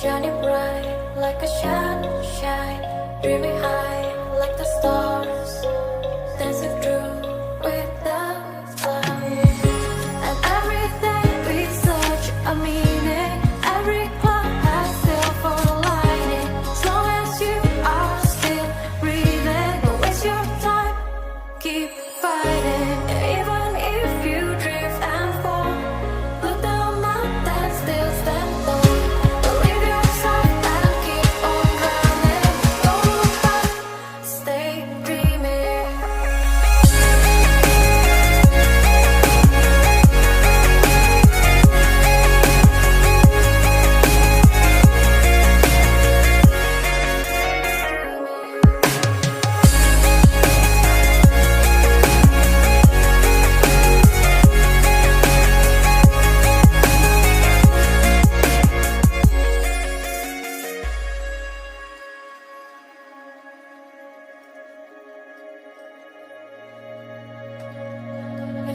shining bright like a sunshine, dreaming high like the stars, dancing through without clouds. And everything with such a meaning, every cloud has silver lining. As long as you are still breathing, don't waste your time, keep fighting. Even if you drift and fall, look down and still stand tall. Believe yourself and keep on running. Don't look back, stay dreaming.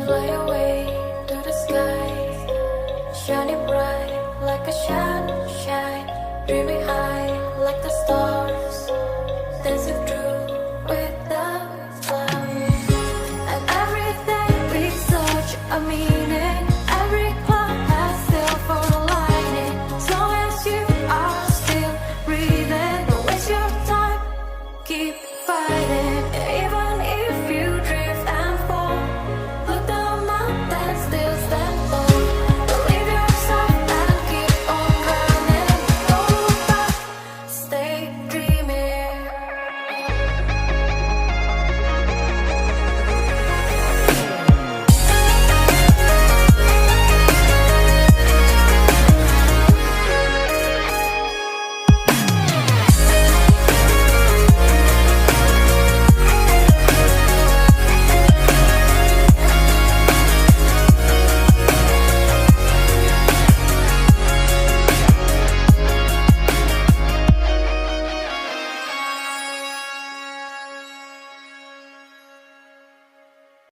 Fly away to the sky, shining bright like a sunshine, dreaming high like the stars, dancing through without clouds. And everything with such a meaning.